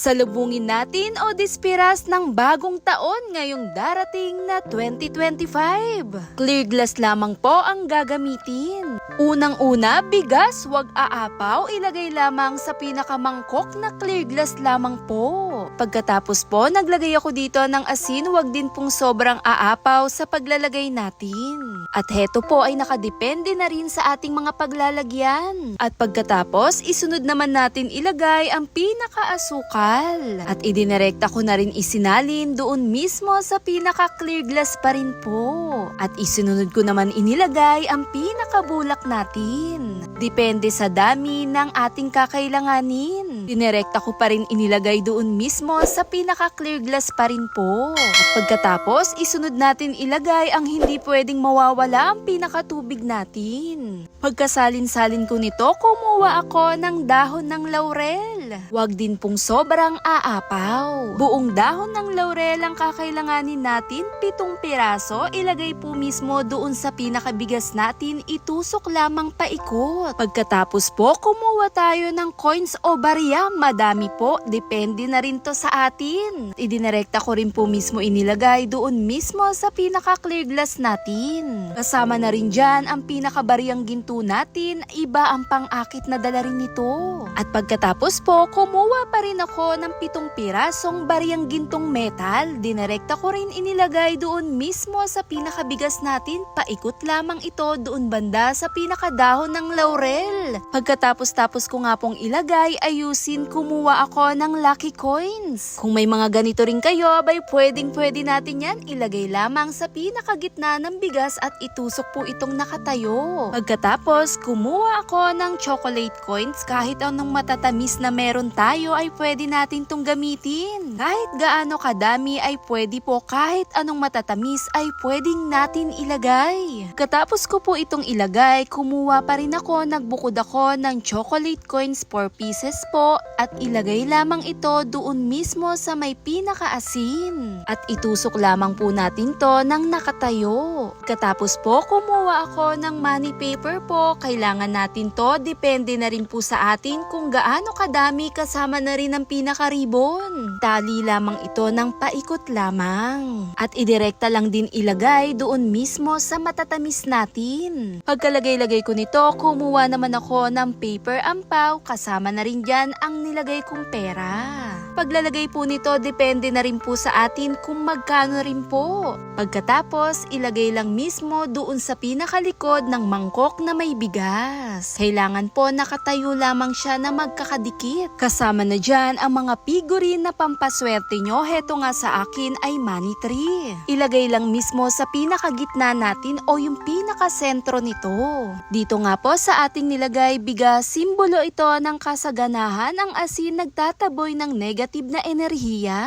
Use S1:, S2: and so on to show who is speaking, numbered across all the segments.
S1: Salubungin natin o dispiras ng bagong taon ngayong darating na 2025. Clear glass lamang po ang gagamitin. Unang-una, bigas, wag aapaw, ilagay lamang sa pinakamangkok na clear glass lamang po. Pagkatapos po, naglagay ako dito ng asin, wag din pong sobrang aapaw sa paglalagay natin. At heto po ay nakadepende na rin sa ating mga paglalagyan. At pagkatapos, isunod naman natin ilagay ang pinakaasukal. At idinirekta ko na rin isinalin doon mismo sa pinaka-clear glass pa rin po. At isinunod ko naman inilagay ang pinakabulak natin. Depende sa dami ng ating kakailanganin. Dinirekta ko pa rin inilagay doon mismo sa pinaka-clear glass pa rin po. At pagkatapos, isunod natin ilagay ang hindi pwedeng mawawala ang pinakatubig natin. Pagkasalin-salin ko nito, kumuha ako ng dahon ng laurel. Huwag din pong sobrang aapaw. Buong dahon ng laurel ang kakailanganin natin, 7 piraso. Ilagay po mismo doon sa pinakabigas natin, itusok lamang paikot. Pagkatapos po, kumuha tayo ng coins o barya. Madami po, depende na rin to sa atin. Idinirekta ko rin po mismo inilagay doon mismo sa pinaka-clear glass natin. Kasama na rin dyan ang pinakabariyang ginto natin, iba ang pang-akit na dala rin nito. At pagkatapos po, kumuha pa rin ako ng 7 pirasong bariyang gintong metal. Dinirekta ko rin inilagay doon mismo sa pinakabigas natin, paikot lamang ito doon banda sa pinakadahon ng laurel. Pagkatapos ko nga pong ilagay, ayusin, kumuha ako ng lucky coins. Kung may mga ganito rin kayo, abay pwede natin yan ilagay lamang sa pinakagitna ng bigas at itusok po itong nakatayo. Pagkatapos, kumuha ako ng chocolate coins. Kahit anong matatamis na meron tayo ay pwede natin itong gamitin. Kahit gaano kadami ay pwede po, kahit anong matatamis ay pwedeng natin ilagay. Katapos ko po itong ilagay, kumuha pa rin ako, nagbukod ako ng chocolate coins 4 pieces po at ilagay lamang ito doon mismo sa may pinakaasin. At itusok lamang po natin to ng nakatayo. Katapos po, kumuha ako ng money paper po. Kailangan natin to, depende na rin po sa atin kung gaano kadami, kasama na rin ang pinaka-ribbon. Tali lamang ito ng paikot lamang. At idirekta lang din ilagay doon mismo sa matatamis natin. Pagkalagay-lagay ko nito, kumuha naman ako ng paper ampaw, kasama na rin dyan ang nilagay kong pera. Paglalagay po nito, depende na rin po sa atin kung magkano rin po. Pagkatapos, ilagay lang mismo doon sa pinakalikod ng mangkok na may bigas. Kailangan po nakatayo lamang siya na magkakadikit. Kasama na dyan ang mga figurine na pampaswerte nyo. Heto nga sa akin ay money tree. Ilagay lang mismo sa pinakagitna natin o yung pinakasentro nito. Dito nga po sa ating nilagay bigas, simbolo ito ng kasaganahan. Ang asin nagtataboy ng negative na enerhiya.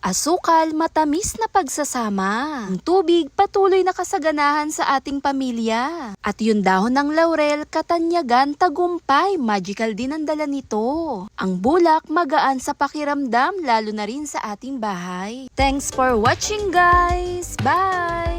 S1: Asukal, matamis na pagsasama. Ang tubig, patuloy na kasaganahan sa ating pamilya. At yung dahon ng laurel, katanyagan, tagumpay, magical din ang dala nito. Ang bulak, magaan sa pakiramdam, lalo na rin sa ating bahay. Thanks for watching, guys! Bye!